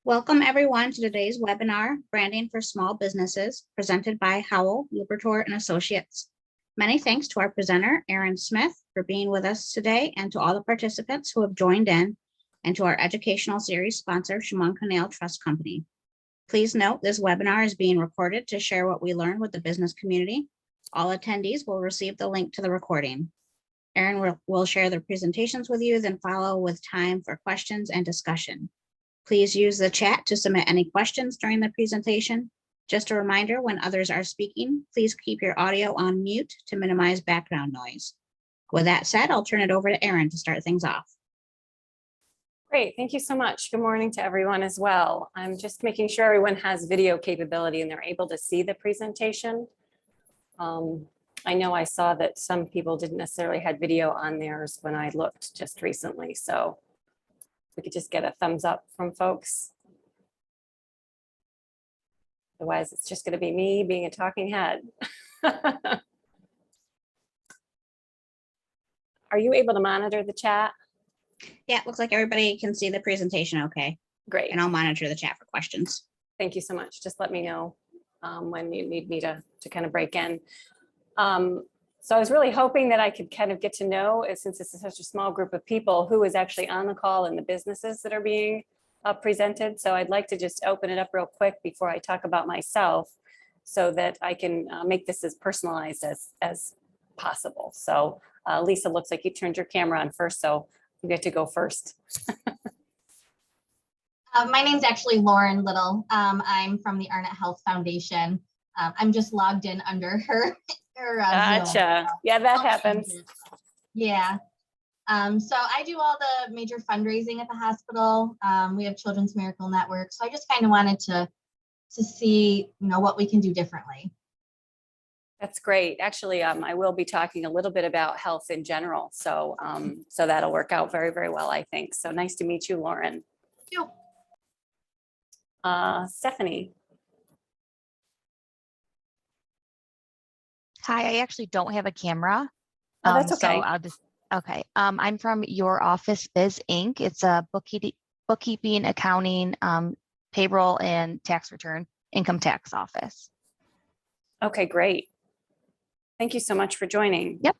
Welcome everyone to today's webinar, Branding for Small Businesses, presented by Howell, Liberatory Associates. Many thanks to our presenter, Erin Smith, for being with us today, and to all the participants who have joined in, and to our educational series sponsor, Chemung Canal Trust Company. Please note this webinar is being recorded to share what we learned with the business community. All attendees will receive the link to the recording. Erin will share the presentations with you, then follow with time for questions and discussion. Please use the chat to submit any questions during the presentation. Just a reminder, when others are speaking, please keep your audio on mute to minimize background noise. With that said, I'll turn it over to Erin to start things off. Great, thank you so much. Good morning to everyone as well. I'm just making sure everyone has video capability and they're able to see the presentation. I know I saw that some people didn't necessarily have video on theirs when I looked just recently, so we could just get a thumbs up from folks. Otherwise, it's just going to be me being a talking head. Are you able to monitor the chat? Yeah, it looks like everybody can see the presentation okay. Great. And I'll monitor the chat for questions. Thank you so much. Just let me know when you need me to kind of break in. So I was really hoping that I could kind of get to know, since this is such a small group of people, who is actually on the call and the businesses that are being presented. So I'd like to just open it up real quick before I talk about myself so that I can make this as personalized as possible. So Lisa, looks like you turned your camera on first, so you get to go first. My name's actually Lauren Little. I'm from the Arnett Health Foundation. I'm just logged in under her. Gotcha. Zoom. Yeah, that happens. Yeah. So I do all the major fundraising at the hospital. We have Children's Miracle Network. So I just kind of wanted to see, what we can do differently. That's great. Actually, I will be talking a little bit about health in general. So, so that'll work out very, very well, I think. So nice to meet you, Lauren. Thank you. Stephanie. Hi, I actually don't have a camera. Oh, that's okay. So I'll just, okay. I'm from Your Office Biz Inc. It's a bookkeeping, accounting, payroll, and tax return, income tax office. Okay, great. Thank you so much for joining. Yep.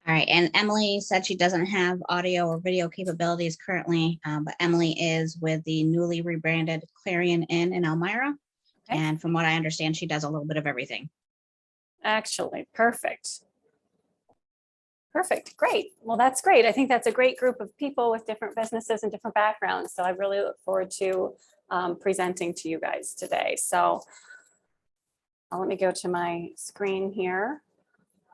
All right, and Emily said she doesn't have audio or video capabilities currently, but Emily is with the newly rebranded Clarion Inn in Elmira. Okay. And from what I understand, she does a little bit of everything. Actually, perfect. Perfect, great. Well, that's great. I think that's a great group of people with different businesses and different backgrounds. So I really look forward to presenting to you guys today. So let me go to my screen here.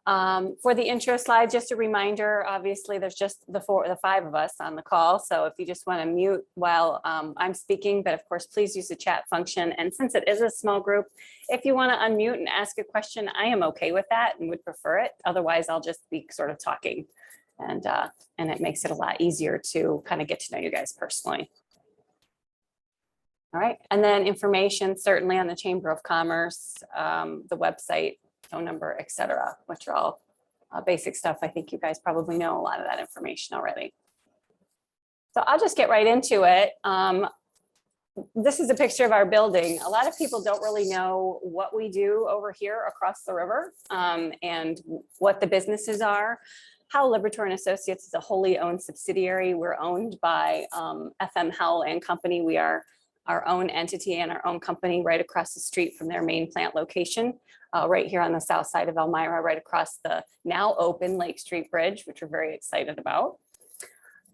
For the intro slide, just a reminder, obviously there's just the five of us on the call. So if you just want to mute while I'm speaking, but of course, please use the chat function. And since it is a small group, if you want to unmute and ask a question, I am okay with that and would prefer it. Otherwise, I'll just be sort of talking and it makes it a lot easier to kind of get to know you guys personally. All right, and then information certainly on the Chamber of Commerce, the website, phone number, etc., which are all basic stuff. I think you guys probably know a lot of that information already. So I'll just get right into it. This is a picture of our building. A lot of people don't really know what we do over here across the river and what the businesses are. Howell Liberatory Associates is a wholly owned subsidiary. We're owned by FM Howell and Company. We are our own entity and our own company right across the street from their main plant location, right here on the south side of Elmira, right across the now open Lake Street Bridge, which we're very excited about.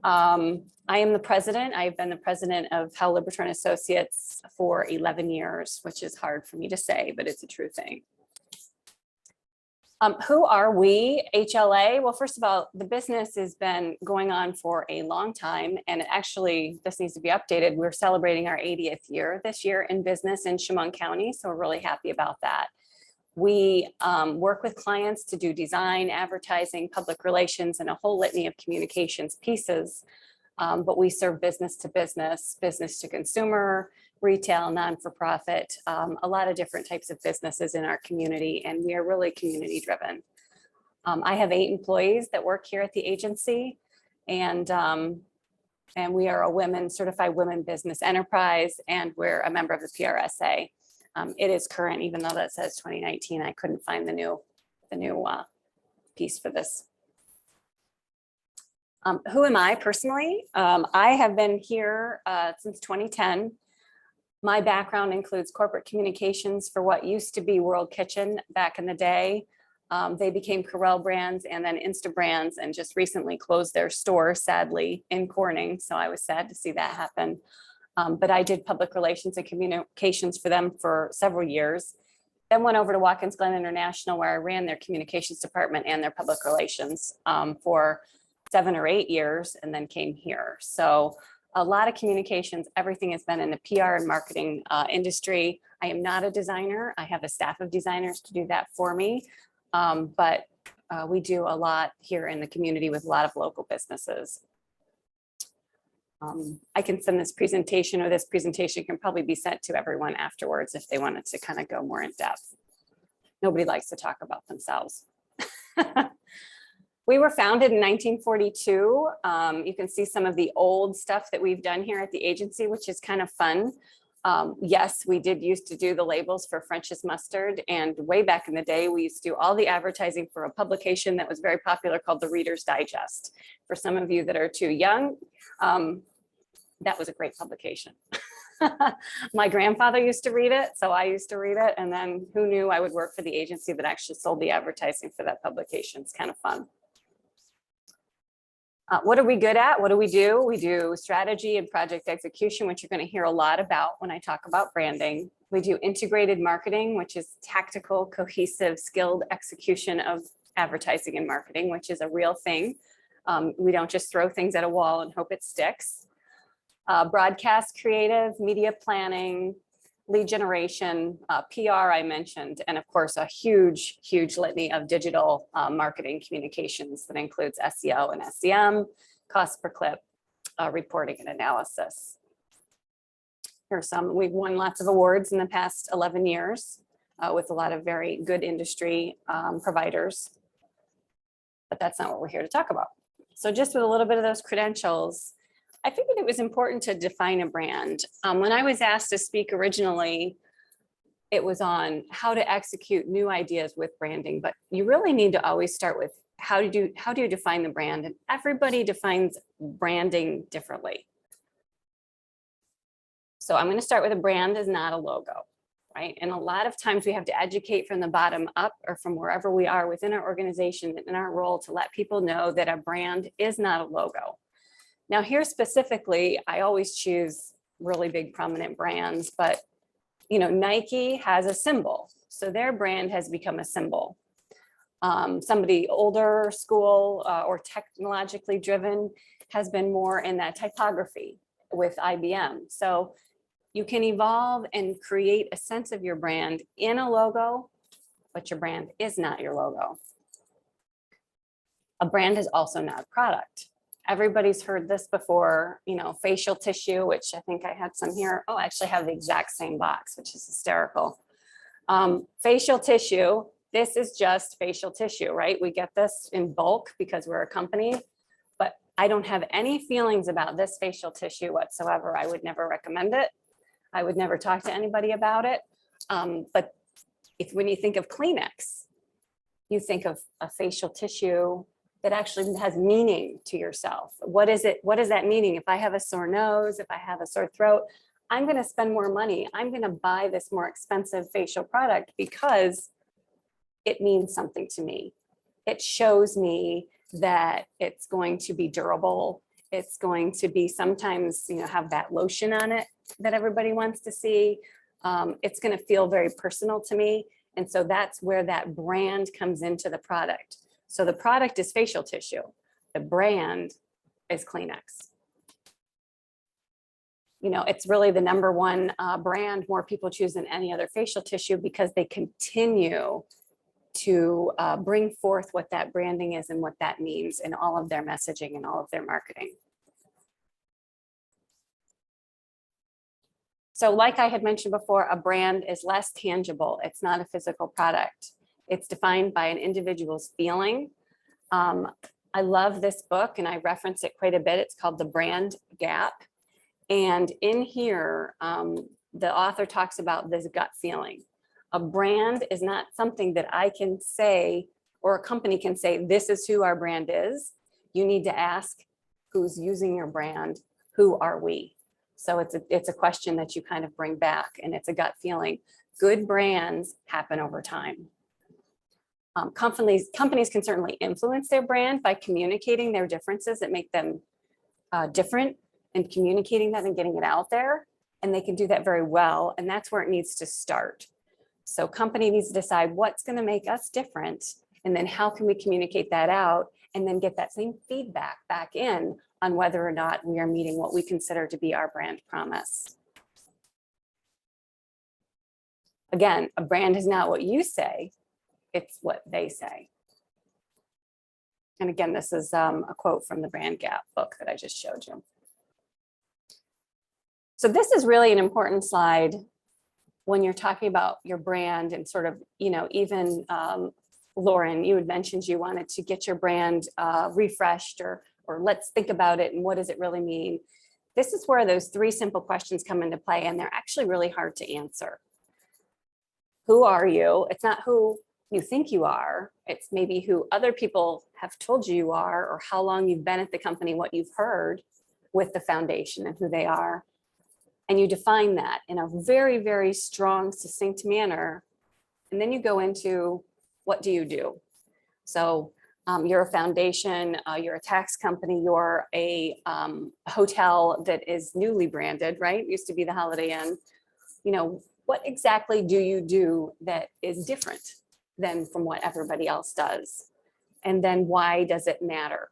I am the president. I've been the president of Howell Liberatory Associates for 11 years, which is hard for me to say, but it's a true thing. Who are we, HLA? Well, first of all, the business has been going on for a long time, and actually, this needs to be updated. We're celebrating our 80th year this year in business in Chemung County, so we're really happy about that. We work with clients to do design, advertising, public relations, and a whole litany of communications pieces, but we serve business to business, business to consumer, retail, non-for-profit, a lot of different types of businesses in our community, and we are really community driven. I have 8 employees that work here at the agency, and And we are a certified women business enterprise, and we're a member of the PRSA. It is current, even though that says 2019. I couldn't find the new piece for this. Who am I personally? I have been here since 2010. My background includes corporate communications for what used to be World Kitchen back in the day. They became Corel Brands and then Insta Brands, and just recently closed their store, sadly, in Corning. So I was sad to see that happen. But I did public relations and communications for them for several years. Then went over to Watkins Glen International, where I ran their communications department and their public relations for 7 or 8 years, and then came here. So a lot of communications, everything has been in the PR and marketing industry. I am not a designer. I have a staff of designers to do that for me. But we do a lot here in the community with a lot of local businesses. I can send this presentation, or this presentation can probably be sent to everyone afterwards if they wanted to kind of go more in depth. Nobody likes to talk about themselves. We were founded in 1942. You can see some of the old stuff that we've done here at the agency, which is kind of fun. Yes, we did used to do the labels for French's Mustard, and way back in the day, we used to do all the advertising for a publication that was very popular called the Reader's Digest. For some of you that are too young, that was a great publication. My grandfather used to read it, so I used to read it, and then who knew I would work for the agency that actually sold the advertising for that publication. It's kind of fun. What are we good at? What do? We do strategy and project execution, which you're going to hear a lot about when I talk about branding. We do integrated marketing, which is tactical, cohesive, skilled execution of advertising and marketing, which is a real thing. We don't just throw things at a wall and hope it sticks. Broadcast creative, media planning, lead generation, PR I mentioned, and of course a huge litany of digital marketing communications that includes SEO and SEM, cost per clip, reporting and analysis. Here's some. We've won lots of awards in the past 11 years with a lot of very good industry providers, but that's not what we're here to talk about. So just with a little bit of those credentials, I figured it was important to define a brand. When I was asked to speak originally, it was on how to execute new ideas with branding, but you really need to always start with how do you define the brand? And everybody defines branding differently. So I'm going to start with a brand is not a logo, right? And a lot of times we have to educate from the bottom up or from wherever we are within our organization in our role to let people know that a brand is not a logo. Now here specifically, I always choose really big prominent brands, but Nike has a symbol. So their brand has become a symbol. Somebody older school or technologically driven has been more in that typography with IBM. So you can evolve and create a sense of your brand in a logo, but your brand is not your logo. A brand is also not a product. Everybody's heard this before, facial tissue, which I think I had some here. Oh, I actually have the exact same box, which is hysterical. Facial tissue, this is just facial tissue, right? We get this in bulk because we're a company, but I don't have any feelings about this facial tissue whatsoever. I would never recommend it. I would never talk to anybody about it. But when you think of Kleenex, you think of a facial tissue that actually has meaning to yourself. What is it? What is that meaning? If I have a sore nose, if I have a sore throat, I'm going to spend more money. I'm going to buy this more expensive facial product because it means something to me. It shows me that it's going to be durable. It's going to be sometimes, have that lotion on it that everybody wants to see. It's going to feel very personal to me. And so that's where that brand comes into the product. So the product is facial tissue. The brand is Kleenex. It's really the #1 brand more people choose than any other facial tissue because they continue to bring forth what that branding is and what that means in all of their messaging and all of their marketing. So like I had mentioned before, a brand is less tangible. It's not a physical product. It's defined by an individual's feeling. I love this book and I reference it quite a bit. It's called The Brand Gap. And in here, the author talks about this gut feeling. A brand is not something that I can say, or a company can say, this is who our brand is. You need to ask who's using your brand, who are we? So it's a question that you kind of bring back, and it's a gut feeling. Good brands happen over time. Companies can certainly influence their brand by communicating their differences that make them different, and communicating that and getting it out there. And they can do that very well. And that's where it needs to start. So company needs to decide what's going to make us different. And then how can we communicate that out and then get that same feedback back in on whether or not we are meeting what we consider to be our brand promise. Again, a brand is not what you say, it's what they say. And again, this is a quote from the Brand Gap book that I just showed you. So this is really an important slide when you're talking about your brand and sort of, even Lauren, you had mentioned you wanted to get your brand refreshed or let's think about it and what does it really mean? This is where those 3 simple questions come into play, and they're actually really hard to answer. Who are you? It's not who you think you are. It's maybe who other people have told you are, or how long you've been at the company, what you've heard with the foundation and who they are. And you define that in a very, very strong, succinct manner. And then you go into what do you do? So you're a foundation, you're a tax company, you're a hotel that is newly branded, right? Used to be the Holiday Inn. What exactly do you do that is different than from what everybody else does? And then why does it matter?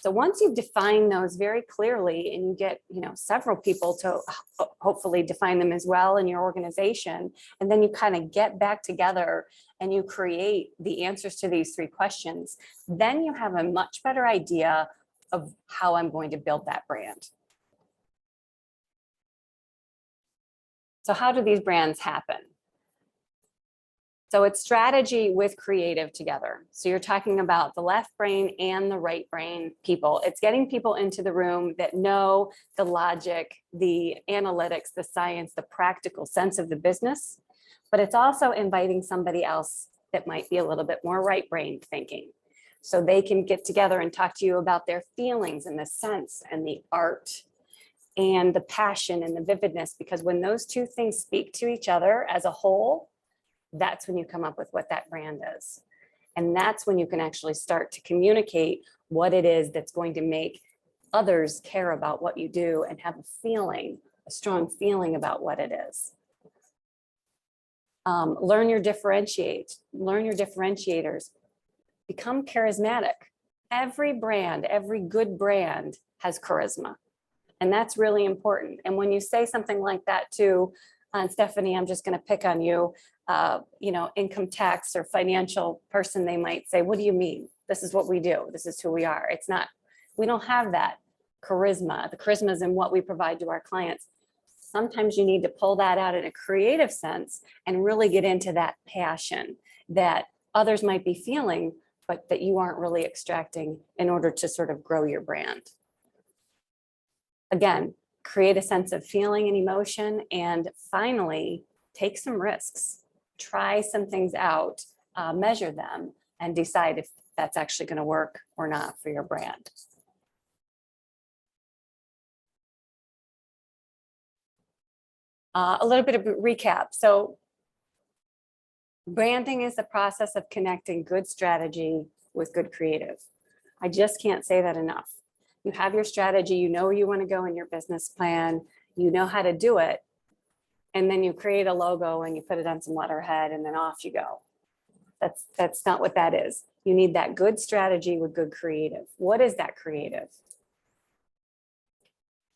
So once you've defined those very clearly and you get, several people to hopefully define them as well in your organization, and then you kind of get back together and you create the answers to these 3 questions, then you have a much better idea of how I'm going to build that brand. So how do these brands happen? So it's strategy with creative together. So you're talking about the left brain and the right brain people. It's getting people into the room that know the logic, the analytics, the science, the practical sense of the business, but it's also inviting somebody else that might be a little bit more right brain thinking. So they can get together and talk to you about their feelings and the sense and the art and the passion and the vividness, because when those 2 things speak to each other as a whole, that's when you come up with what that brand is. And that's when you can actually start to communicate what it is that's going to make others care about what you do and have a strong feeling about what it is. Learn your differentiators, become charismatic. Every brand, every good brand has charisma. And that's really important. And when you say something like that too, Stephanie, I'm just going to pick on you, income tax or financial person, they might say, what do you mean? This is what we do. This is who we are. It's not, we don't have that charisma. The charisma is in what we provide to our clients. Sometimes you need to pull that out in a creative sense and really get into that passion that others might be feeling, but that you aren't really extracting in order to sort of grow your brand. Again, create a sense of feeling and emotion, and finally, take some risks. Try some things out, measure them, and decide if that's actually going to work or not for your brand. A little bit of a recap. So branding is the process of connecting good strategy with good creative. I just can't say that enough. You have your strategy, you know where you want to go in your business plan, you know how to do it, and then you create a logo and you put it on some letterhead and then off you go. That's not what that is. You need that good strategy with good creative. What is that creative?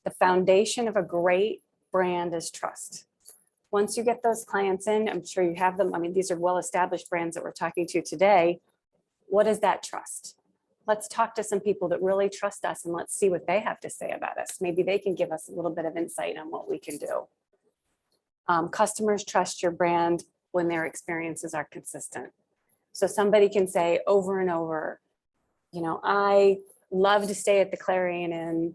The foundation of a great brand is trust. Once you get those clients in, I'm sure you have them. I mean, these are well-established brands that we're talking to today. What is that trust? Let's talk to some people that really trust us and let's see what they have to say about us. Maybe they can give us a little bit of insight on what we can do. Customers trust your brand when their experiences are consistent. So somebody can say over and over, I love to stay at the Clarion Inn.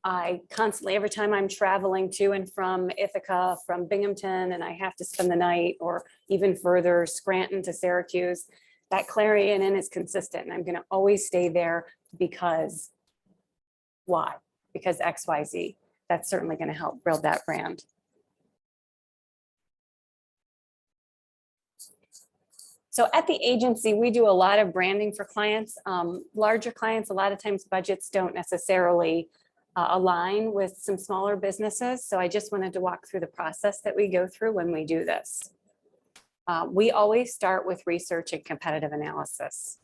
I constantly, every time I'm traveling to and from Ithaca, from Binghamton, and I have to spend the night, or even further, Scranton to Syracuse, that Clarion Inn is consistent. And I'm going to always stay there because why? Because XYZ. That's certainly going to help build that brand. So at the agency, we do a lot of branding for clients. Larger clients, a lot of times budgets don't necessarily align with some smaller businesses. So I just wanted to walk through the process that we go through when we do this. We always start with research and competitive analysis.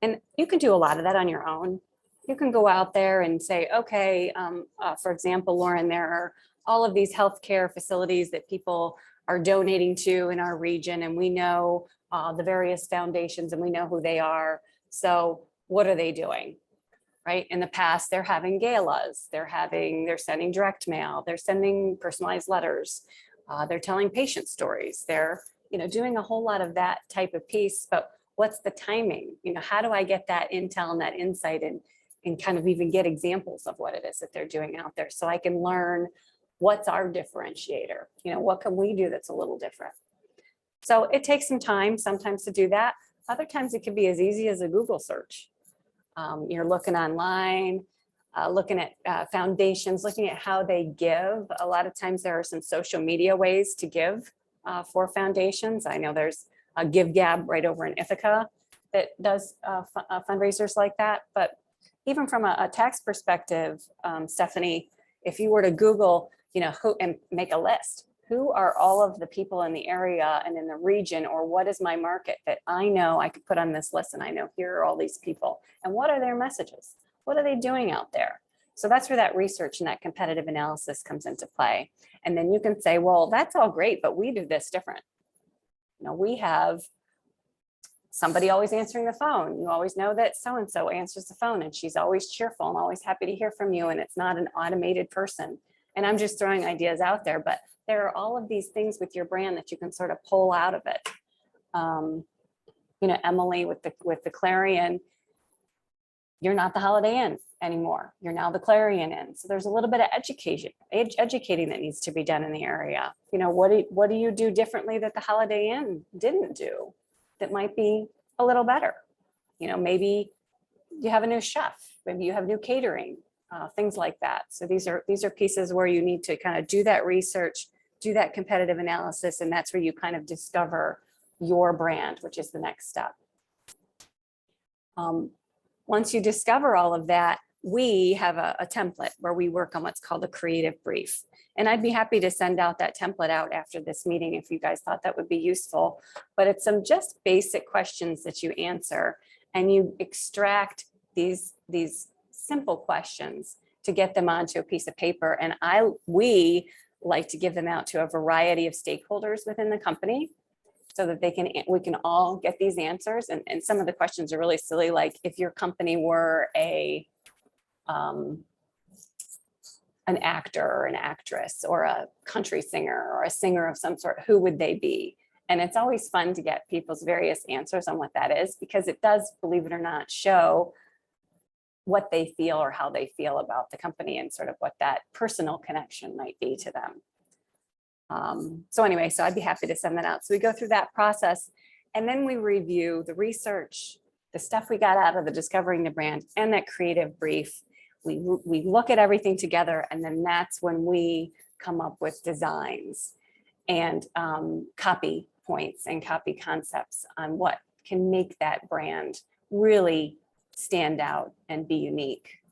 And you can do a lot of that on your own. You can go out there and say, okay, for example, Lauren, there are all of these healthcare facilities that people are donating to in our region, and we know the various foundations and we know who they are. So what are they doing? Right? In the past, they're having galas, they're sending direct mail, they're sending personalized letters, they're telling patient stories, they're doing a whole lot of that type of piece. But what's the timing? How do I get that intel and that insight and kind of even get examples of what it is that they're doing out there, so I can learn what's our differentiator? What can we do that's a little different? So it takes some time sometimes to do that. Other times it can be as easy as a Google search. You're looking online, looking at foundations, looking at how they give. A lot of times there are some social media ways to give for foundations. I know there's a Give Gab right over in Ithaca that does fundraisers like that. But even from a tax perspective, Stephanie, if you were to Google, who, and make a list, who are all of the people in the area and in the region, or what is my market that I know I could put on this list, and I know here are all these people, and what are their messages? What are they doing out there? So that's where that research and that competitive analysis comes into play. And then you can say, well, that's all great, but we do this different. We have somebody always answering the phone. You always know that so-and-so answers the phone, and she's always cheerful and always happy to hear from you, and it's not an automated person. And I'm just throwing ideas out there, but there are all of these things with your brand that you can sort of pull out of it. Emily with the Clarion, you're not the Holiday Inn anymore. You're now the Clarion Inn. So there's a little bit of educating that needs to be done in the area. What do you do differently that the Holiday Inn didn't do that might be a little better? Maybe you have a new chef, maybe you have new catering. Things like that. So these are pieces where you need to kind of do that research, do that competitive analysis, and that's where you kind of discover your brand, which is the next step. Once you discover all of that, we have a template where we work on what's called a creative brief. And I'd be happy to send out that template out after this meeting if you guys thought that would be useful. But it's some just basic questions that you answer, and you extract these simple questions to get them onto a piece of paper. And we like to give them out to a variety of stakeholders within the company so that we can all get these answers. And some of the questions are really silly, like if your company were an actor or an actress or a country singer or a singer of some sort, who would they be? And it's always fun to get people's various answers on what that is, because it does, believe it or not, show what they feel or how they feel about the company and sort of what that personal connection might be to them. So anyway, so I'd be happy to send that out. So we go through that process, and then we review the research, the stuff we got out of the discovering the brand, and that creative brief. We look at everything together, and then that's when we come up with designs and copy points and copy concepts on what can make that brand really stand out and be unique.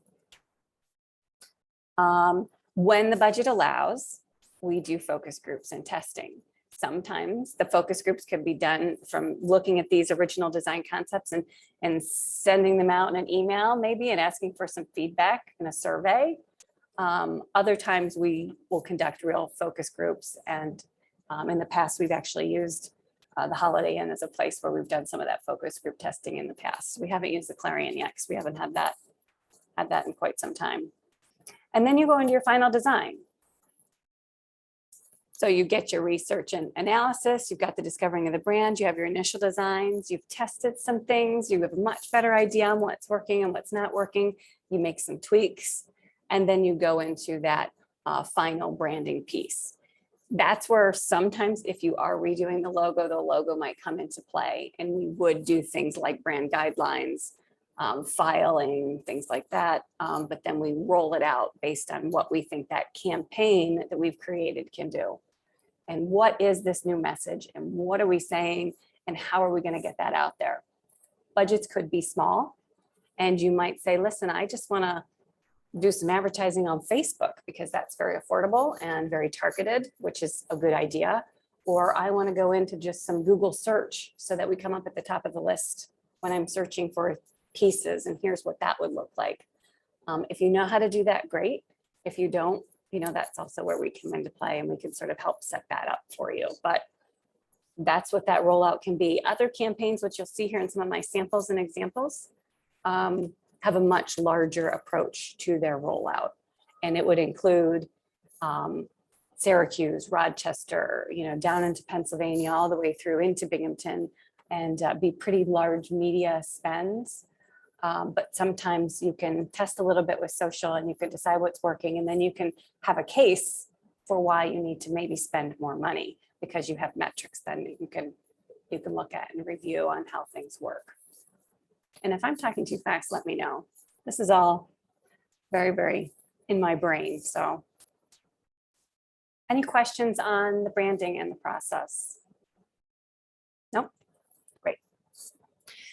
When the budget allows, we do focus groups and testing. Sometimes the focus groups can be done from looking at these original design concepts and sending them out in an email maybe and asking for some feedback in a survey. Other times we will conduct real focus groups, and in the past we've actually used the Holiday Inn as a place where we've done some of that focus group testing in the past. We haven't used the Clarion yet because we haven't had that in quite some time. And then you go into your final design. So you get your research and analysis, you've got the discovering of the brand, you have your initial designs, you've tested some things, you have a much better idea on what's working and what's not working. You make some tweaks, and then you go into that final branding piece. That's where sometimes if you are redoing the logo might come into play, and we would do things like brand guidelines, filing, things like that. But then we roll it out based on what we think that campaign that we've created can do. And what is this new message, and what are we saying, and how are we going to get that out there? Budgets could be small, and you might say, listen, I just want to do some advertising on Facebook because that's very affordable and very targeted, which is a good idea. Or I want to go into just some Google search so that we come up at the top of the list when I'm searching for pieces, and here's what that would look like. If you know how to do that, great. If you don't, that's also where we come into play, and we can sort of help set that up for you. But that's what that rollout can be. Other campaigns, which you'll see here in some of my samples and examples, have a much larger approach to their rollout. And it would include Syracuse, Rochester, down into Pennsylvania, all the way through into Binghamton, and be pretty large media spends. But sometimes you can test a little bit with social, and you can decide what's working, and then you can have a case for why you need to maybe spend more money, because you have metrics then you can look at and review on how things work. And if I'm talking too fast, let me know. This is all very, very in my brain. So any questions on the branding and the process? Nope. Great.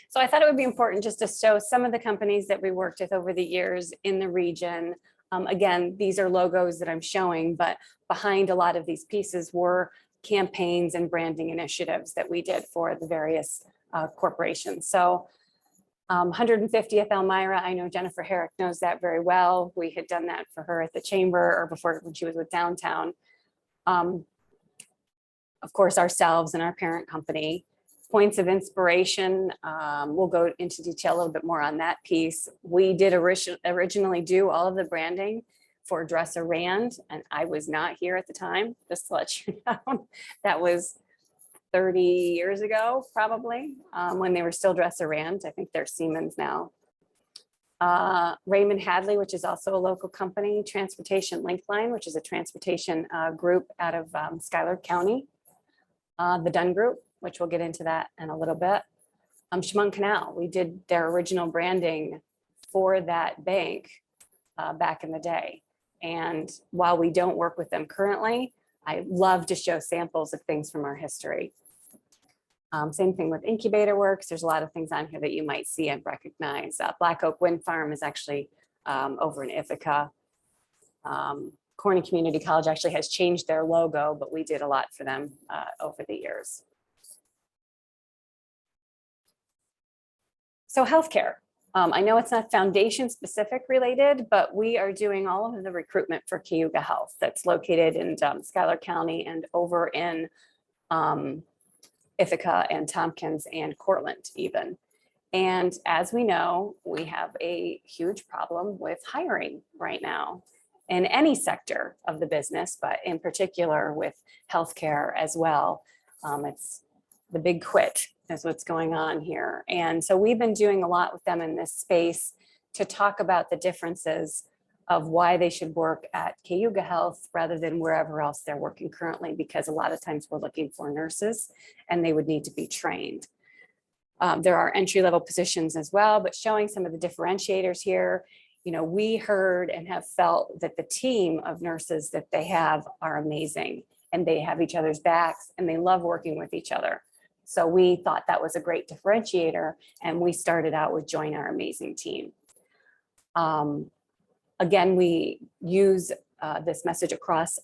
So I thought it would be important just to show some of the companies that we worked with over the years in the region. Again, these are logos that I'm showing, but behind a lot of these pieces were campaigns and branding initiatives that we did for the various corporations. So 150th Elmira, I know Jennifer Herrick knows that very well. We had done that for her at the chamber, or before when she was with Downtown. Of course, ourselves and our parent company. Points of inspiration, we'll go into detail a little bit more on that piece. We did originally do all of the branding for Dresser Rand, and I was not here at the time, just to let you know. That was 30 years ago, probably, when they were still Dresser Rand. I think they're Siemens now. Raymond Hadley, which is also a local company. Transportation Link Line, which is a transportation group out of Schuyler County. The Dunn Group, which we'll get into that in a little bit. Chemung Canal, we did their original branding for that bank back in the day. And while we don't work with them currently, I love to show samples of things from our history. Same thing with Incubator Works. There's a lot of things on here that you might see and recognize. Black Oak Wind Farm is actually over in Ithaca. Corning Community College actually has changed their logo, but we did a lot for them over the years. So healthcare. I know it's not foundation specific related, but we are doing all of the recruitment for Cayuga Health that's located in Schuyler County and over in Ithaca and Tompkins and Cortland even. And as we know, we have a huge problem with hiring right now in any sector of the business, but in particular with healthcare as well. It's the big quit is what's going on here. And so we've been doing a lot with them in this space to talk about the differences of why they should work at Cayuga Health rather than wherever else they're working currently, because a lot of times we're looking for nurses and they would need to be trained. There are entry-level positions as well, but showing some of the differentiators here. We heard and have felt that the team of nurses that they have are amazing, and they have each other's backs and they love working with each other. So we thought that was a great differentiator, and we started out with join our amazing team. Again, we use this message across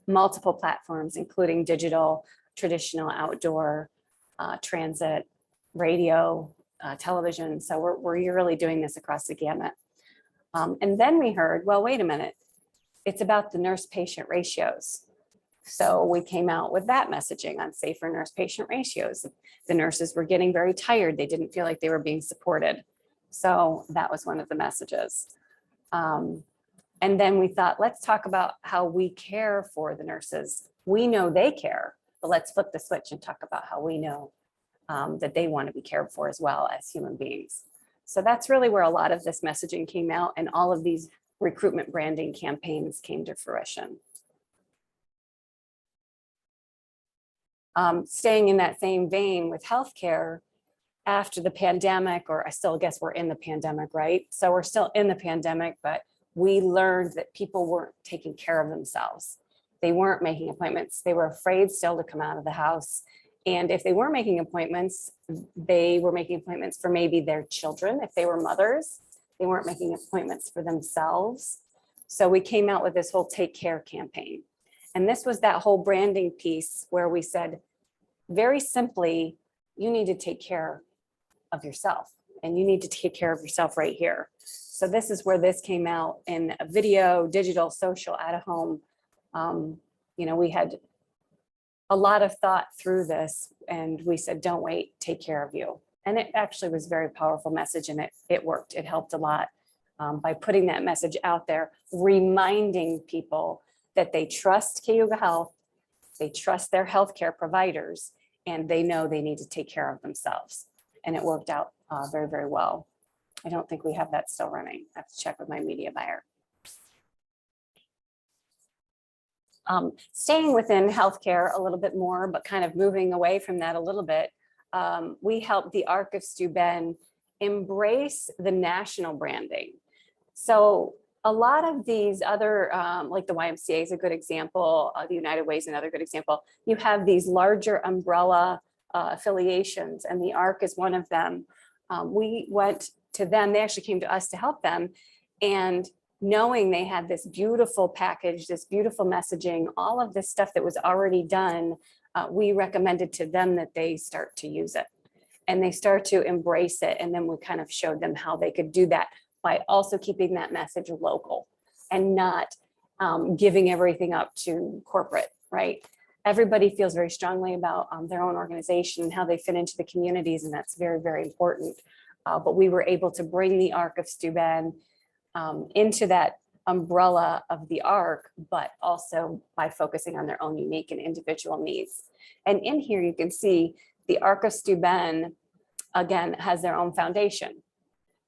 multiple platforms, including digital, traditional, outdoor, transit, radio, television. So we're really doing this across the gamut. And then we heard, well, wait a minute, it's about the nurse-patient ratios. So we came out with that messaging on safer nurse-patient ratios. The nurses were getting very tired. They didn't feel like they were being supported. So that was one of the messages. And then we thought, let's talk about how we care for the nurses. We know they care, but let's flip the switch and talk about how we know that they want to be cared for as well as human beings. So that's really where a lot of this messaging came out, and all of these recruitment branding campaigns came to fruition. Staying in that same vein with healthcare, after the pandemic, or I still guess we're in the pandemic, right? So we're still in the pandemic, but we learned that people weren't taking care of themselves. They weren't making appointments. They were afraid still to come out of the house. And if they were making appointments, they were making appointments for maybe their children. If they were mothers, they weren't making appointments for themselves. So we came out with this whole Take Care campaign. And this was that whole branding piece where we said, very simply, you need to take care of yourself, and you need to take care of yourself right here. So this is where this came out in a video, digital, social, at home. You know, we had a lot of thought through this, and we said, don't wait, take care of you. And it actually was a very powerful message, and it worked. It helped a lot by putting that message out there, reminding people that they trust Cayuga Health, they trust their healthcare providers, and they know they need to take care of themselves. And it worked out very, very well. I don't think we have that still running. I have to check with my media buyer. Staying within healthcare a little bit more, but kind of moving away from that a little bit, we helped the Arc of Steuben embrace the national branding. So a lot of these other, like the YMCA is a good example, the United Way is another good example. You have these larger umbrella affiliations, and the Arc is one of them. We went to them, they actually came to us to help them, and knowing they had this beautiful package, this beautiful messaging, all of this stuff that was already done, we recommended to them that they start to use it and they start to embrace it. And then we kind of showed them how they could do that by also keeping that message local and not giving everything up to corporate, right? Everybody feels very strongly about their own organization and how they fit into the communities, and that's very, very important. But we were able to bring the Arc of Steuben into that umbrella of the Arc, but also by focusing on their own unique and individual needs. And in here, you can see the Arc of Steuben, again, has their own foundation.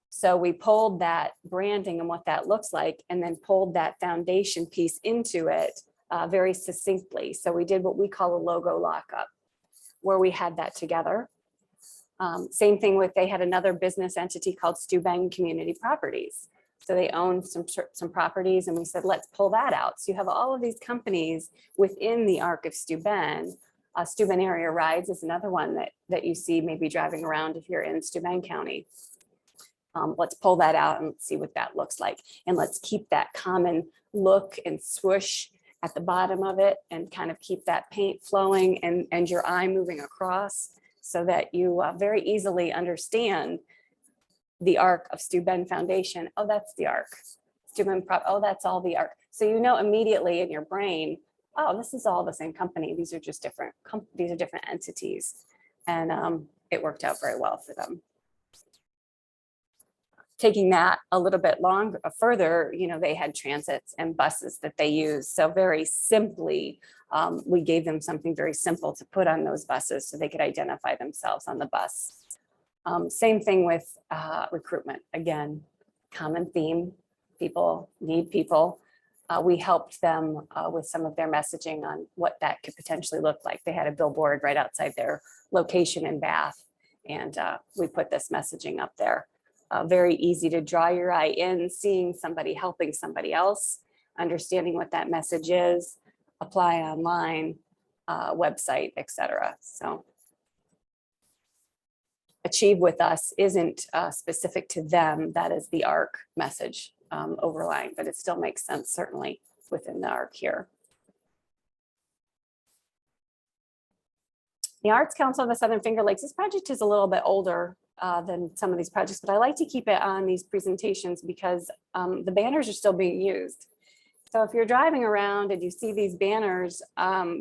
So we pulled that branding and what that looks like, and then pulled that foundation piece into it very succinctly. So we did what we call a logo lockup, where we had that together. Same thing with, they had another business entity called Steuben Community Properties. So they owned some properties, and we said, let's pull that out. So you have all of these companies within the Arc of Steuben. Steuben Area Rides is another one that you see maybe driving around if you're in Steuben County. Let's pull that out and see what that looks like. And let's keep that common look and swoosh at the bottom of it, and kind of keep that paint flowing and your eye moving across, so that you very easily understand the Arc of Steuben Foundation. Oh, that's the Arc. Steuben Prop. Oh, that's all the Arc. So you know immediately in your brain, oh, this is all the same company. These are just different. These are different entities, and it worked out very well for them. Taking that a little bit longer, further, you know, they had transits and buses that they used. So very simply, we gave them something very simple to put on those buses so they could identify themselves on the bus. Same thing with recruitment. Again, common theme, people need people. We helped them with some of their messaging on what that could potentially look like. They had a billboard right outside their location in Bath, and we put this messaging up there. Very easy to draw your eye in, seeing somebody helping somebody else, understanding what that message is, apply online, website, etc. So Achieve with Us isn't specific to them. That is the Arc message overlying, but it still makes sense certainly within the Arc here. The Arts Council of the Southern Finger Lakes, this project is a little bit older than some of these projects, but I like to keep it on these presentations because the banners are still being used. So if you're driving around and you see these banners,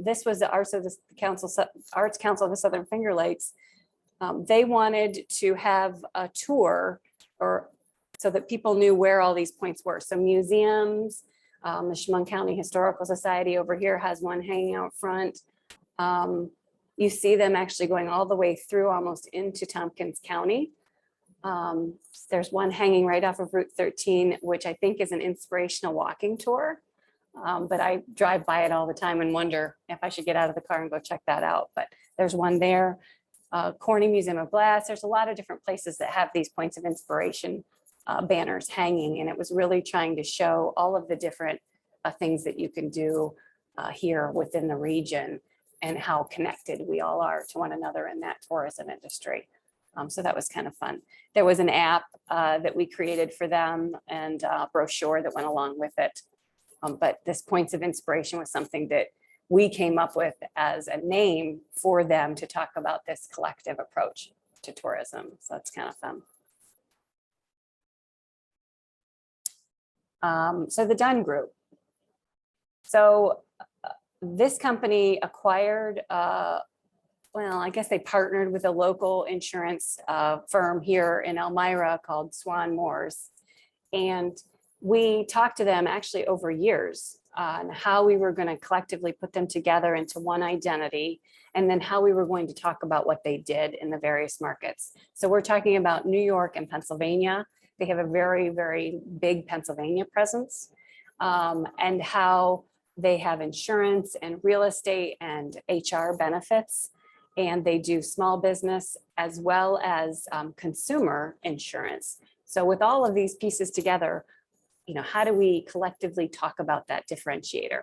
this was the Arts Council of the Southern Finger Lakes. They wanted to have a tour or so that people knew where all these points were. So museums, the Chemung County Historical Society over here has one hanging out front. You see them actually going all the way through almost into Tompkins County. There's one hanging right off of Route 13, which I think is an inspirational walking tour. But I drive by it all the time and wonder if I should get out of the car and go check that out. But there's one there. Corning Museum of Glass. There's a lot of different places that have these points of inspiration banners hanging. And it was really trying to show all of the different things that you can do here within the region and how connected we all are to one another in that tourism industry. So that was kind of fun. There was an app that we created for them and a brochure that went along with it. But this points of inspiration was something that we came up with as a name for them to talk about this collective approach to tourism. So it's kind of fun. So the Dunn Group. So this company acquired, well, I guess they partnered with a local insurance firm here in Elmira called Swan Moores. And we talked to them actually over years on how we were going to collectively put them together into one identity, and then how we were going to talk about what they did in the various markets. So we're talking about New York and Pennsylvania. They have a very, very big Pennsylvania presence, and how they have insurance and real estate and HR benefits, and they do small business as well as consumer insurance. So with all of these pieces together, you know, how do we collectively talk about that differentiator?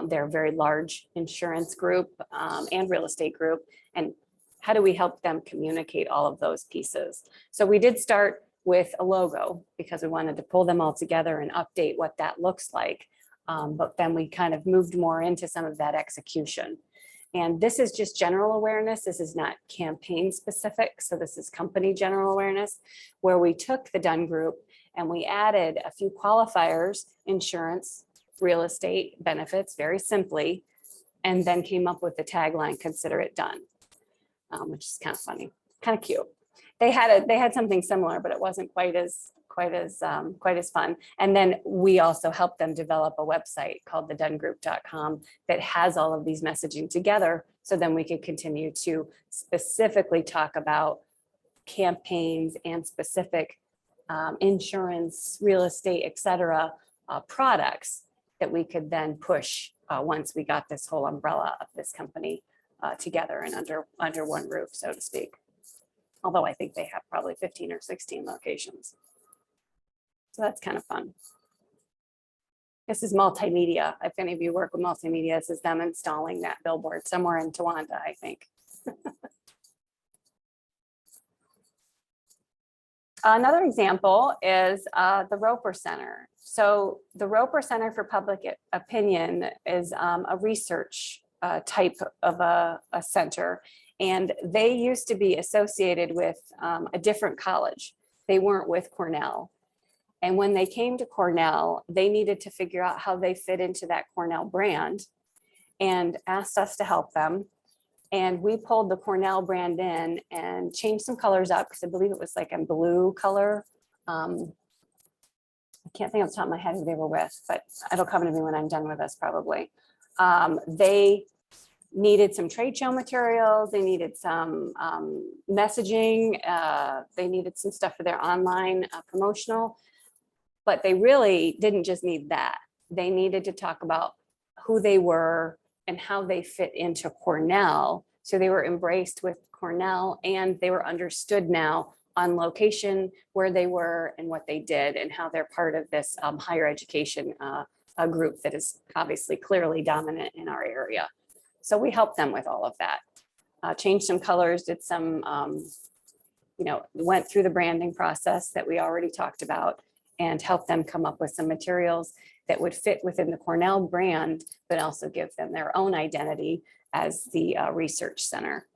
They're a very large insurance group and real estate group. And how do we help them communicate all of those pieces? So we did start with a logo because we wanted to pull them all together and update what that looks like. But then we kind of moved more into some of that execution. And this is just general awareness. This is not campaign specific. So this is company general awareness, where we took the Dunn Group and we added a few qualifiers, insurance, real estate, benefits, very simply, and then came up with the tagline, "Consider it done," which is kind of funny, kind of cute. They had something similar, but it wasn't quite as fun. And then we also helped them develop a website called thedungroup.com that has all of these messaging together. So then we could continue to specifically talk about campaigns and specific insurance, real estate, et cetera, products that we could then push once we got this whole umbrella of this company together and under one roof, so to speak. Although I think they have probably 15 or 16 locations. So that's kind of fun. This is multimedia. If any of you work with multimedia, this is them installing that billboard somewhere in Towanda, I think. Another example is the Roper Center. So the Roper Center for Public Opinion is a research type of a center. And they used to be associated with a different college. They weren't with Cornell. And when they came to Cornell, they needed to figure out how they fit into that Cornell brand and asked us to help them. And we pulled the Cornell brand in and changed some colors up because I believe it was like a blue color. I can't think off the top of my head who they were with, but it'll come to me when I'm done with this probably. They needed some trade show materials. They needed some messaging. They needed some stuff for their online promotional, but they really didn't just need that. They needed to talk about who they were and how they fit into Cornell. So they were embraced with Cornell and they were understood now on location where they were and what they did and how they're part of this higher education group that is obviously clearly dominant in our area. So we helped them with all of that. Changed some colors, did some, went through the branding process that we already talked about and helped them come up with some materials that would fit within the Cornell brand, but also give them their own identity as the research center.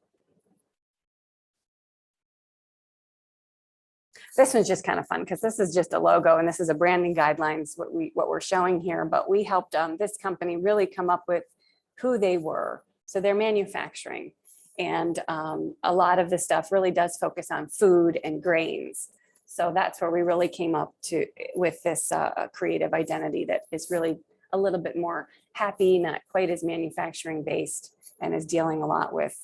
This one's just kind of fun because this is just a logo and this is a branding guidelines, what we're showing here, but we helped this company really come up with who they were. So they're manufacturing and a lot of the stuff really does focus on food and grains. So that's where we really came up to with this creative identity that is really a little bit more happy, not quite as manufacturing based, and is dealing a lot with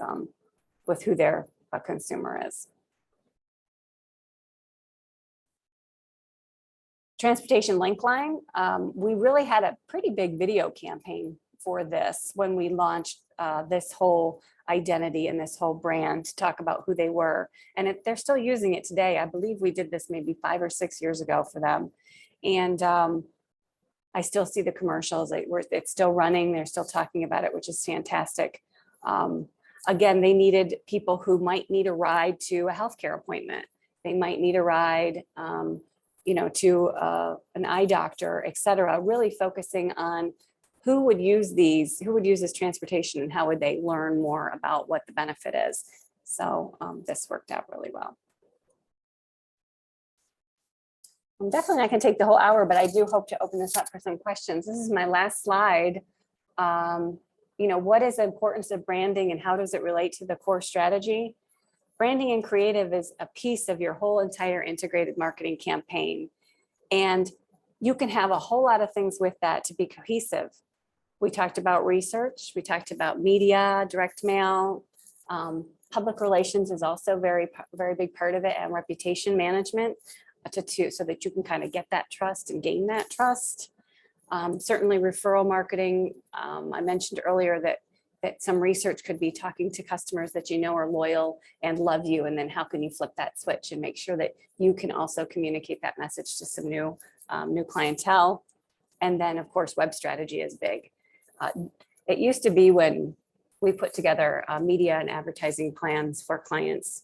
who their consumer is. Transportation Link Line, we really had a pretty big video campaign for this when we launched this whole identity and this whole brand to talk about who they were. And they're still using it today. I believe we did this maybe 5 or 6 years ago for them. And I still see the commercials. It's still running. They're still talking about it, which is fantastic. Again, they needed people who might need a ride to a healthcare appointment. They might need a ride, to an eye doctor, et cetera, really focusing on who would use this transportation and how would they learn more about what the benefit is. So this worked out really well. I'm definitely not going to take the whole hour, but I do hope to open this up for some questions. This is my last slide. What is the importance of branding and how does it relate to the core strategy? Branding and creative is a piece of your whole entire integrated marketing campaign. And you can have a whole lot of things with that to be cohesive. We talked about research, we talked about media, direct mail, public relations is also very big part of it, and reputation management so that you can kind of get that trust and gain that trust. Certainly referral marketing. I mentioned earlier that some research could be talking to customers that you know are loyal and love you, and then how can you flip that switch and make sure that you can also communicate that message to some new clientele. And then of course, web strategy is big. It used to be when we put together media and advertising plans for clients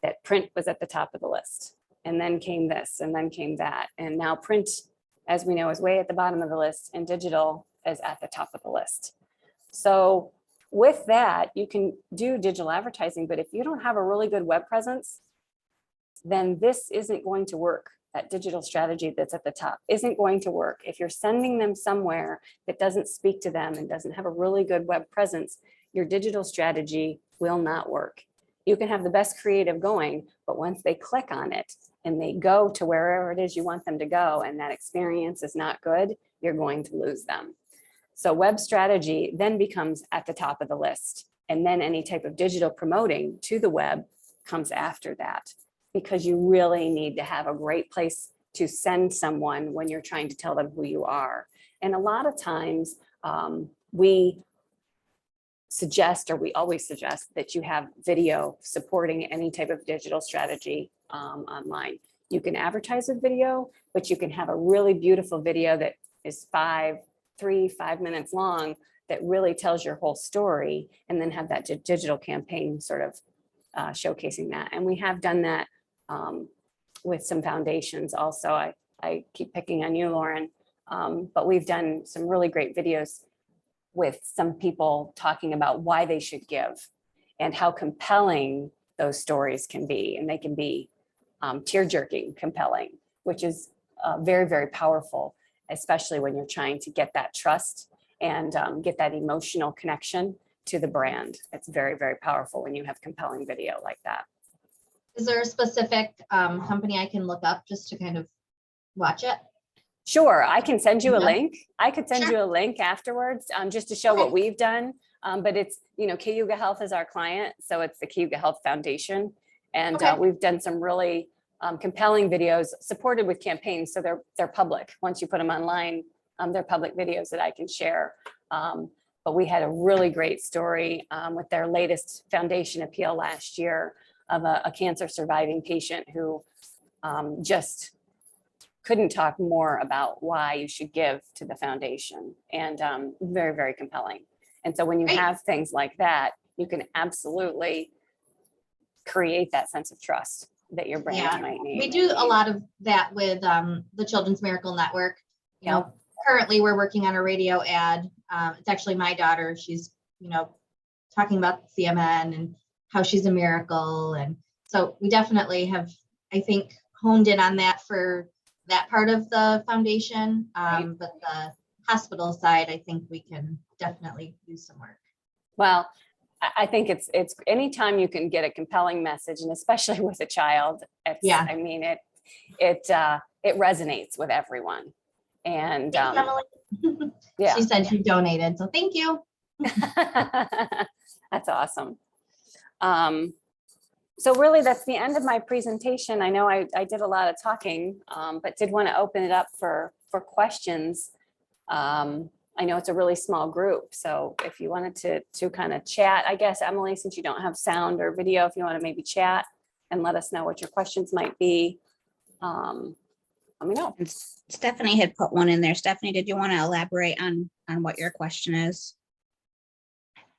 that print was at the top of the list. And then came this, and then came that. And now print, as we know, is way at the bottom of the list, and digital is at the top of the list. So with that, you can do digital advertising, but if you don't have a really good web presence, then this isn't going to work. That digital strategy that's at the top isn't going to work. If you're sending them somewhere that doesn't speak to them and doesn't have a really good web presence, your digital strategy will not work. You can have the best creative going, but once they click on it and they go to wherever it is you want them to go, and that experience is not good, you're going to lose them. So web strategy then becomes at the top of the list. And then any type of digital promoting to the web comes after that, because you really need to have a great place to send someone when you're trying to tell them who you are. And a lot of times we always suggest that you have video supporting any type of digital strategy online. You can advertise with video, but you can have a really beautiful video that is 5 minutes long that really tells your whole story, and then have that digital campaign sort of showcasing that. And we have done that with some foundations also. I keep picking on you, Lauren, but we've done some really great videos with some people talking about why they should give and how compelling those stories can be. And they can be tear-jerking compelling, which is very, very powerful, especially when you're trying to get that trust and get that emotional connection to the brand. It's very, very powerful when you have compelling video like that. Is there a specific company I can look up just to kind of watch it? Sure, I can send you a Yeah. link. I could send Sure. you a link afterwards just to show what we've done. But it's, Cayuga Health is our client. So it's the Cayuga Health Foundation. And Okay. we've done some really compelling videos supported with campaigns. So they're public. Once you put them online, they're public videos that I can share. But we had a really great story with their latest foundation appeal last year of a cancer surviving patient who just couldn't talk more about why you should give to the foundation, and very, very compelling. And so when you Great. have things like that, you can absolutely create that sense of trust that your brand Yeah. might need. We do a lot of that with the Children's Miracle Network. Currently we're working on a radio ad. It's actually my daughter. She's, talking about CMN and how she's a miracle. And so we definitely have, I think, honed in on that for that part of the foundation. Right. But the hospital side, I think we can definitely use some work. Well, I think it's anytime you can get a compelling message, and especially with a child, Yeah. I mean, it resonates with everyone. And Thanks, Emily. yeah. She said she donated, so thank you. That's awesome. So really, that's the end of my presentation. I know I did a lot of talking, but did want to open it up for questions. I know it's a really small group, so if you wanted to kind of chat, I guess, Emily, since you don't have sound or video, if you want to maybe chat and let us know what your questions might be, let me know. And Stephanie had put one in there. Stephanie, did you want to elaborate on what your question is?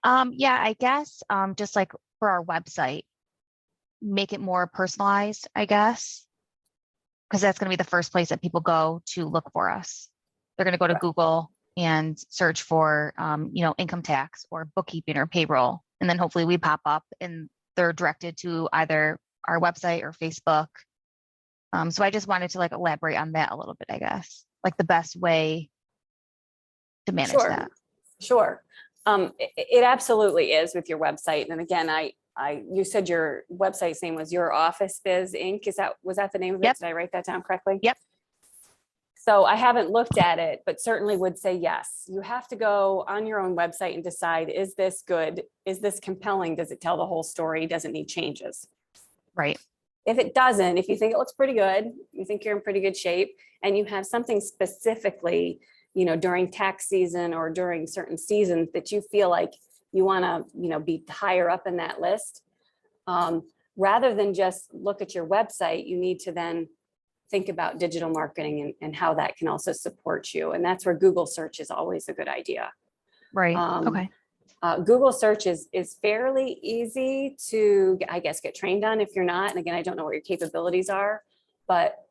Yeah, I guess just like for our website, make it more personalized, I guess, because that's going to be the first place that people go to look for us. They're going to go to Right. Google and search for, income tax or bookkeeping or payroll. And then hopefully we pop up and they're directed to either our website or Facebook. So I just wanted to like elaborate on that a little bit, I guess, like the best way to manage that. Sure. It absolutely is with your website. And again, you said your website's name was Your Office Biz Inc. Was that the name of it? Yep. Did I write that down correctly? Yep. So I haven't looked at it, but certainly would say yes. You have to go on your own website and decide, is this good? Is this compelling? Does it tell the whole story? Does it need changes? Right. If it doesn't, if you think it looks pretty good, you think you're in pretty good shape, and you have something specifically, during tax season or during certain seasons that you feel like you want to, be higher up in that list, rather than just look at your website, you need to then think about digital marketing and how that can also support you. And that's where Google search is always a good idea. Right. Okay. Okay. Google search is fairly easy to, I guess, get trained on if you're not. And again, I don't know what your capabilities are, but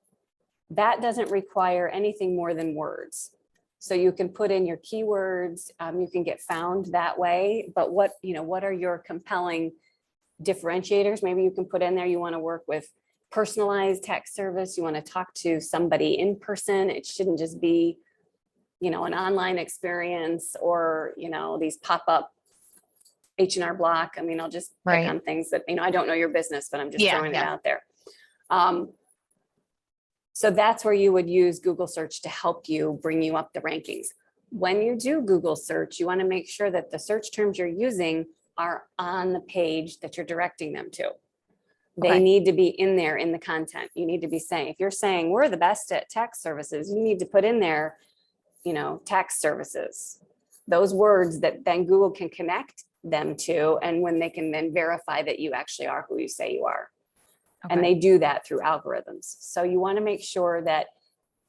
that doesn't require anything more than words. So you can put in your keywords, you can get found that way. But what are your compelling differentiators? Maybe you can put in there, you want to work with personalized tax service, you want to talk to somebody in person. It shouldn't just be, an online experience or, these pop-up H&R Block. I mean, I'll just pick on things that, I don't know your business, but I'm just throwing it out there. So that's where you would use Google search to help you bring you up the rankings. When you do Google search, you want to make sure that the search terms you're using are on the page that you're directing them to. They need to be in there in the content. You need to be saying, if you're saying we're the best at tax services, you need to put in there, tax services, those words that then Google can connect them to, and when they can then verify that you actually are who you say you are. Okay. And they do that through algorithms. So you want to make sure that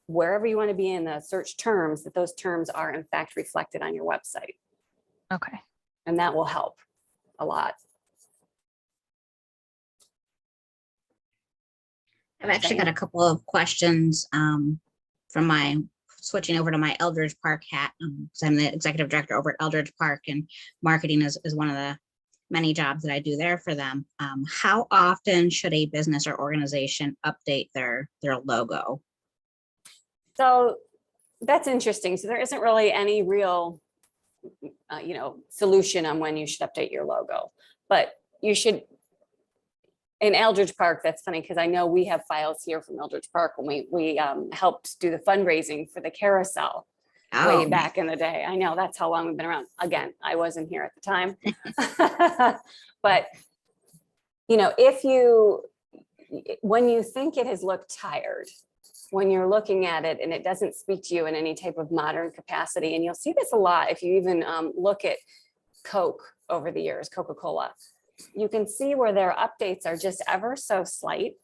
wherever you want to be in the search terms, that those terms are in fact reflected on your website. Okay. And that will help a lot. I've actually got a couple of questions from my switching over to my Eldridge Park hat, because I'm the executive director over at Eldridge Park, and marketing is one of the many jobs that I do there for them. How often should a business or organization update their logo? So that's interesting. So there isn't really any real, solution on when you should update your logo, but you should. In Eldridge Park, that's funny because I know we have files here from Eldridge Park when we helped do the fundraising for the carousel way back in the day. I know that's how long we've been around. Again, I wasn't here at the time. But, when you think it has looked tired, when you're looking at it and it doesn't speak to you in any type of modern capacity, and you'll see this a lot if you even look at Coke over the years, Coca-Cola. You can see where their updates are just ever so slight,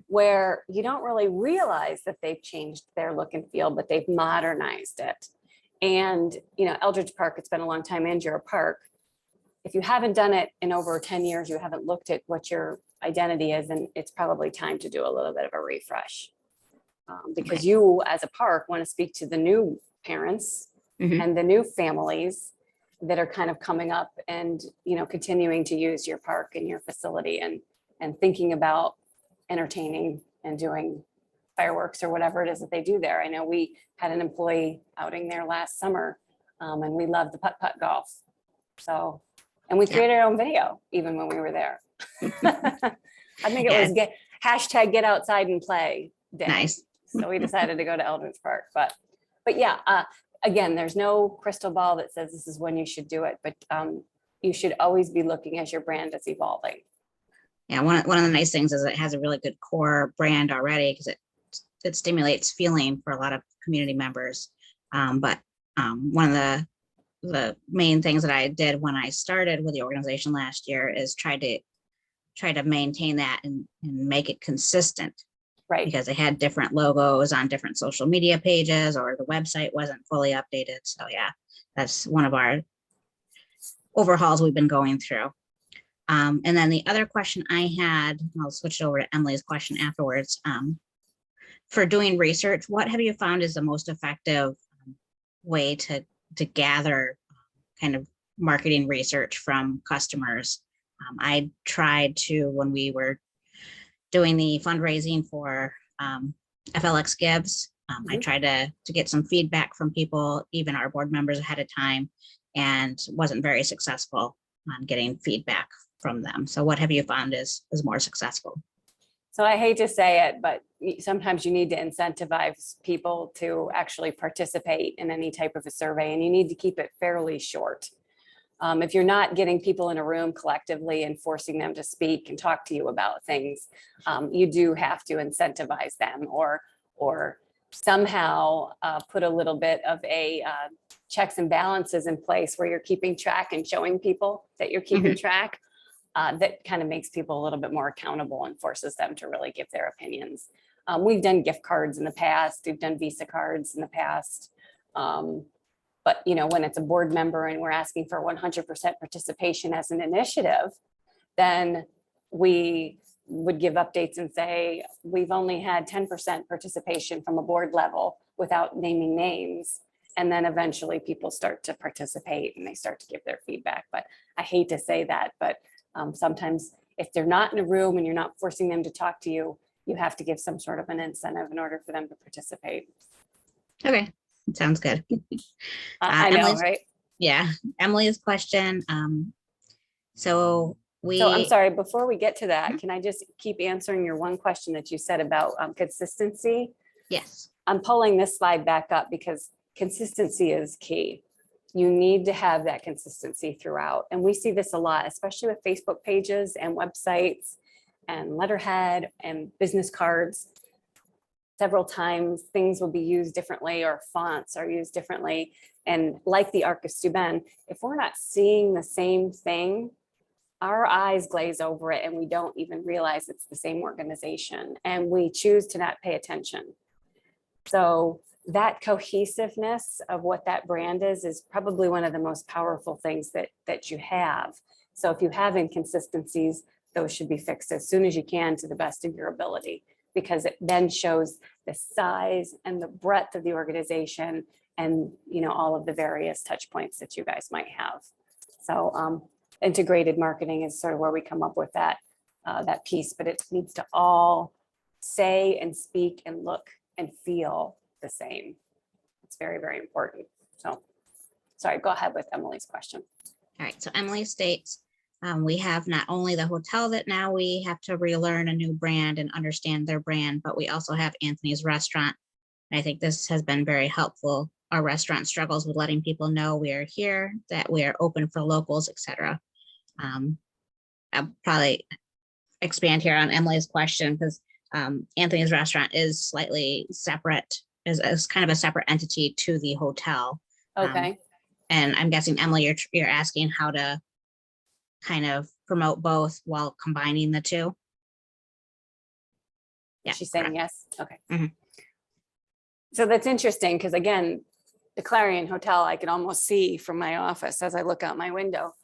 where you don't really realize that they've changed their look and feel, but they've modernized it. And, Eldridge Park, it's been a long time, and Jura Park. If you haven't done it in over 10 years, you haven't looked at what your identity is, and it's probably time to do a little bit of a refresh. Because you, as a park, want to speak to the new parents and the new families that are kind of coming up and, continuing to use your park and your facility and thinking about entertaining and doing fireworks or whatever it is that they do there. I know we had an employee outing there last summer, and we loved the putt-putt golf. So, and we created our own video even when we were there. I think it was hashtag get outside and play day. Nice. So we decided to go to Eldridge Park, but yeah, again, there's no crystal ball that says this is when you should do it, but you should always be looking as your brand is evolving. Yeah, one of the nice things is it has a really good core brand already because it stimulates feeling for a lot of community members. But one of the main things that I did when I started with the organization last year is try to maintain that and make it consistent, Right. because they had different logos on different social media pages, or the website wasn't fully updated. So yeah, that's one of our overhauls we've been going through. And then the other question I had, I'll switch over to Emily's question afterwards. For doing research, what have you found is the most effective way to gather kind of marketing research from customers? I tried to, when we were doing the fundraising for FLX Gives, I tried to get some feedback from people, even our board members ahead of time, and wasn't very successful on getting feedback from them. So what have you found is more successful? So I hate to say it, but sometimes you need to incentivize people to actually participate in any type of a survey, and you need to keep it fairly short. If you're not getting people in a room collectively and forcing them to speak and talk to you about things, you do have to incentivize them, or somehow put a little bit of a checks and balances in place where you're keeping track and showing people that you're keeping track. That kind of makes people a little bit more accountable and forces them to really give their opinions. We've done gift cards in the past. We've done Visa cards in the past. But when it's a board member and we're asking for 100% participation as an initiative, then we would give updates and say, we've only had 10% participation from a board level without naming names. And then eventually people start to participate and they start to give their feedback. But I hate to say that, but sometimes if they're not in a room and you're not forcing them to talk to you, you have to give some sort of an incentive in order for them to participate. Okay, sounds good. I know, Emily's- right? Yeah, Emily's question. So I'm sorry, before we get to that, can I just keep answering your one question that you said about consistency? Yes. I'm pulling this slide back up because consistency is key. You need to have that consistency throughout. And we see this a lot, especially with Facebook pages and websites and letterhead and business cards. Several times things will be used differently, or fonts are used differently. And like the Arc of Steuben, if we're not seeing the same thing, our eyes glaze over it and we don't even realize it's the same organization, and we choose to not pay attention. So that cohesiveness of what that brand is probably one of the most powerful things that you have. So if you have inconsistencies, those should be fixed as soon as you can to the best of your ability, because it then shows the size and the breadth of the organization and all of the various touch points that you guys might have. So integrated marketing is sort of where we come up with that piece, but it needs to all say and speak and look and feel the same. It's very, very important. So sorry, go ahead with Emily's question. All right, so Emily states, we have not only the hotel that now we have to relearn a new brand and understand their brand, but we also have Anthony's Restaurant. And I think this has been very helpful. Our restaurant struggles with letting people know we are here, that we are open for locals, etc. I'll probably expand here on Emily's question, because Anthony's Restaurant is slightly separate, is kind of a separate entity to the hotel. Okay. And I'm guessing, Emily, you're asking how to kind of promote both while combining the two. Yeah, She's saying correct. yes. Okay. Mhm. So that's interesting, because again, the Clarion Hotel, I can almost see from my office as I look out my window.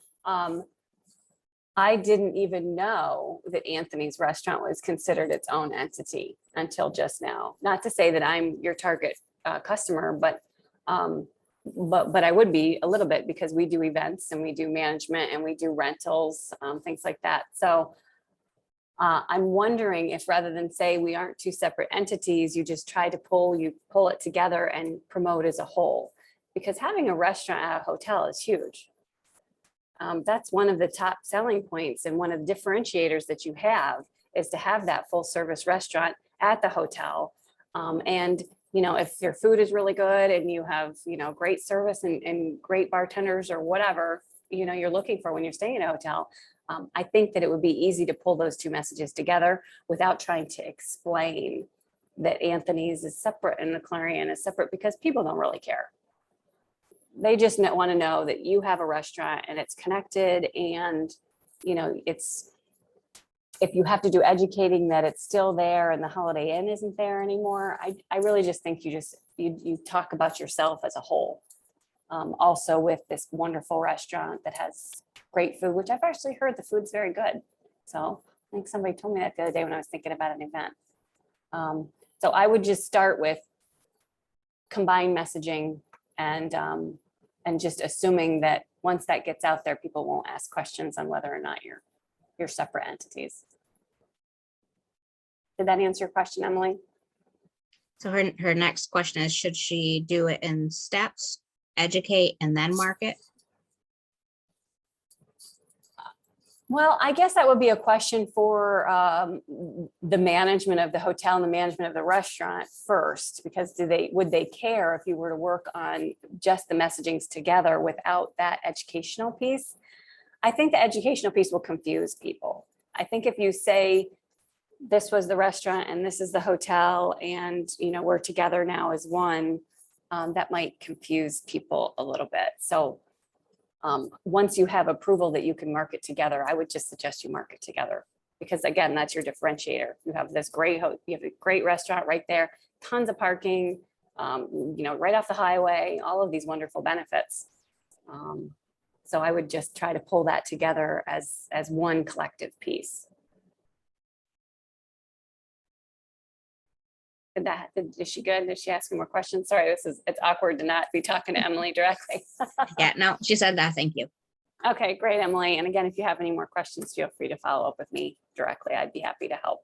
I didn't even know that Anthony's Restaurant was considered its own entity until just now. Not to say that I'm your target customer, but I would be a little bit, because we do events and we do management and we do rentals, things like that. So I'm wondering if, rather than say we aren't two separate entities, you just try to pull it together and promote as a whole, because having a restaurant at a hotel is huge. That's one of the top selling points and one of the differentiators that you have is to have that full service restaurant at the hotel. And, you know, if your food is really good and you have, you know, great service and great bartenders or whatever, you know, you're looking for when you're staying in a hotel, I think that it would be easy to pull those two messages together without trying to explain that Anthony's is separate and the Clarion is separate, because people don't really care. They just want to know that you have a restaurant and it's connected, and, you know, it's, if you have to do educating that it's still there and the Holiday Inn isn't there anymore, I really just think you talk about yourself as a whole. Also with this wonderful restaurant that has great food, which I've actually heard the food's very good. So I think somebody told me that the other day when I was thinking about an event. So I would just start with combined messaging and just assuming that once that gets out there, people won't ask questions on whether or not you're separate entities. Did that answer your question, Emily? So her next question is, should she do it in steps, educate, and then market? Well, I guess that would be a question for the management of the hotel and the management of the restaurant first, because would they care if you were to work on just the messagings together without that educational piece? I think the educational piece will confuse people. I think if you say, this was the restaurant and this is the hotel, and, you know, we're together now as one, that might confuse people a little bit. So once you have approval that you can market together, I would just suggest you market together, because again, that's your differentiator. You have this great, you have a great restaurant right there, tons of parking, you know, right off the highway, all of these wonderful benefits. So I would just try to pull that together as one collective piece. Is she good? Did she ask me more questions? Sorry, it's awkward to not be talking to Emily directly. Yeah, no, she said that. Thank you. Okay, great, Emily. And again, if you have any more questions, feel free to follow up with me directly. I'd be happy to help.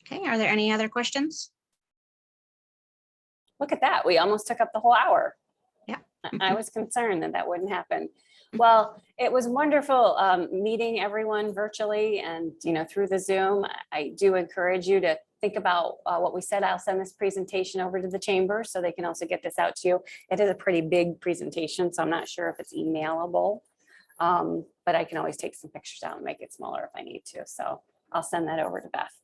Okay, are there any other questions? Look at that. We almost took up the whole hour. Yeah. I was concerned that wouldn't happen. Well, it was wonderful meeting everyone virtually and, you know, through the Zoom. I do encourage you to think about what we said. I'll send this presentation over to the chamber so they can also get this out to you. It is a pretty big presentation, so I'm not sure if it's emailable, but I can always take some pictures out and make it smaller if I need to. So I'll send that over to Beth.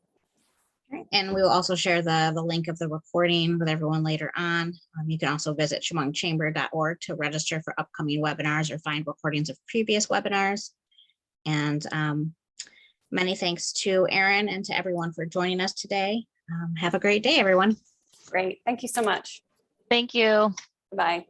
And we will also share the link of the recording with everyone later on. You can also visit chemungchamber.org to register for upcoming webinars or find recordings of previous webinars. And many thanks to Erin and to everyone for joining us today. Have a great day, everyone. Great. Thank you so much. Thank you. Bye.